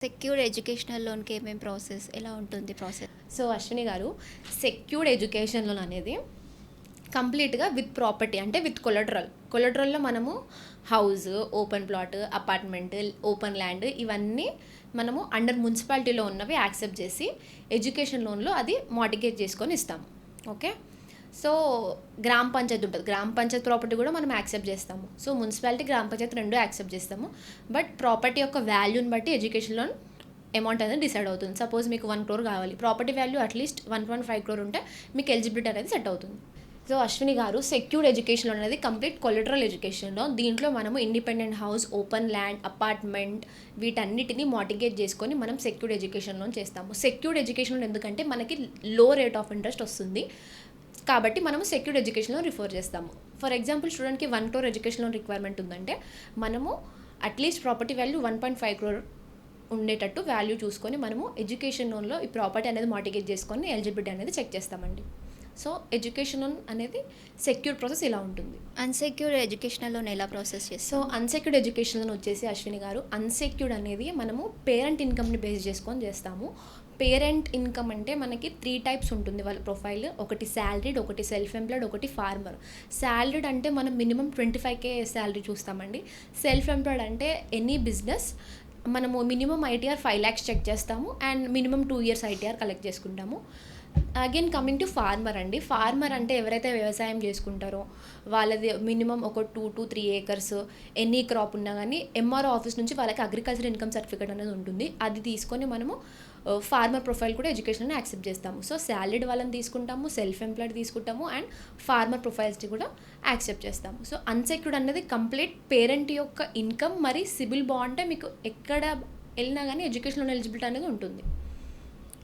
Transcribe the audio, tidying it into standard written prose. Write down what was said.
Secured educational లోన్‌కి ఏమేం process? ఎలా ఉంటుంది ప్రాసెస్? సో అశ్విని గారు, సెక్యూర్డ్ ఎడ్యుకేషన్ లోన్ అనేది కంప్లీట్గా విత్ ప్రాపర్టీ, అంటే విత్ కొలటరల్లో మనము house, open plot, apartment, open land ఇవన్నీ మనము అండర్ మున్సిపాలిటీలో ఉన్నవి యాక్సెప్ట్ చేసి ఎడ్యుకేషన్ లోన్లో అది మార్టిగేజ్ చేసుకొని ఇస్తాము. ఓకే, సో గ్రామ పంచాయతీ ఉంటుంది, గ్రామ పంచాయతీ ప్రాపర్టీ కూడా మనం యాక్సెప్ట్ చేస్తాము. సో మున్సిపాలిటీ, గ్రామ పంచాయతీ రెండు యాక్సెప్ట్ చేస్తాము. బట్ ప్రాపర్టీ యొక్క వాల్యూని బట్టి ఎడ్యుకేషన్ లోన్ అమౌంట్ అనేది డిసైడ్ అవుతుంది. సపోజ్ మీకు 1 crore కావాలి, ప్రాపర్టీ వాల్యూ అట్లీస్ట్ 1.5 crore ఉంటే మీకు ఎలిజిబిలిటీ అనేది సెట్ అవుతుంది. సో అశ్విని గారు, సెక్యూర్డ్ ఎడ్యుకేషన్ లోన్ అనేది కంప్లీట్ కొలటరల్ ఎడ్యుకేషన్లో, దీంట్లో మనము independent house, open land, apartment వీటన్నిటిని మార్టిగేజ్ చేసుకొని మనం సెక్యూర్డ్ ఎడ్యుకేషన్ లోన్ చేస్తాము. సెక్యూర్డ్ ఎడ్యుకేషన్ లోన్ ఎందుకంటే మనకి లో రేట్ ఆఫ్ ఇంట్రెస్ట్ వస్తుంది కాబట్టి మనము సెక్యూర్డ్ ఎడ్యుకేషన్ లోన్ రిఫర్ చేస్తాము. ఫర్ ఎగ్జాంపుల్, స్టూడెంట్కి 1 crore ఎడ్యుకేషన్ లోన్ రిక్వైర్మెంట్ ఉందంటే మనము అట్లీస్ట్ ప్రాపర్టీ వాల్యూ 1.5 crore ఉండేటట్టు వాల్యూ చూసుకొని మనము ఎడ్యుకేషన్ లోన్లో ఈ ప్రాపర్టీ అనేది మార్టిగేజ్ చేసుకొని ఎలిజిబిలిటీ అనేది చెక్ చేస్తామండి. సో ఎడ్యుకేషన్ లోన్ అనేది సెక్యూర్ ప్రాసెస్ ఇలా ఉంటుంది. అన్‌సెక్యూర్డ్ ఎడ్యుకేషనల్ లోన్ ఎలా ప్రాసెస్ సో చేస్తాం? అన్సెక్యూర్డ్ ఎడ్యుకేషన్ లోన్ వచ్చేసి అశ్విని గారు, అన్సెక్యూర్డ్ అనేది మనము పేరెంట్ ఇన్కమ్ని బేస్ చేసుకొని చేస్తాము. పేరెంట్ ఇన్కమ్ అంటే మనకి 3 types ఉంటుంది వాళ్ళ ప్రొఫైల్. ఒకటి శాలరీడ్, ఒకటి సెల్ఫ్ ఎంప్లాయిడ్, ఒకటి ఫార్మర్. శాలరీడ్ అంటే మనం మినిమం 25K శాలరీ చూస్తామండి. సెల్ఫ్ ఎంప్లాయిడ్ అంటే ఎనీ బిజినెస్ మనము మినిమం ఐటీఆర్ 5 lakhs చెక్ చేస్తాము and minimum 2 years ITR collect చేసుకుంటాము. అగైన్ కమింగ్ టు ఫార్మర్ అండి, ఫార్మర్ అంటే ఎవరైతే వ్యవసాయం చేసుకుంటారో వాళ్ళది మినిమం ఒక 2 to 3 acres ఎనీ క్రాప్ ఉన్నా కానీ ఎంఆర్ఓ ఆఫీస్ నుంచి వాళ్ళకి అగ్రికల్చర్ ఇన్కమ్ సర్టిఫికేట్ అనేది ఉంటుంది. అది తీసుకొని మనము ఫార్మర్ ప్రొఫైల్ కూడా ఎడ్యుకేషన్ యాక్సెప్ట్ చేస్తాము. సో శాలరీడ్ వాళ్ళని తీసుకుంటాము, సెల్ఫ్ ఎంప్లాయిడ్ తీసుకుంటాము అండ్ ఫార్మర్ ప్రొఫైల్స్ని కూడా యాక్సెప్ట్ చేస్తాము. సో అన్సెక్యూర్డ్ అనేది కంప్లీట్ పేరెంట్ యొక్క ఇన్కమ్ మరి సిబిల్ బాగుంటే మీకు ఎక్కడ వెళ్ళినా కానీ ఎడ్యుకేషన్ లోన్ ఎలిజిబిలిటీ అనేది ఉంటుంది.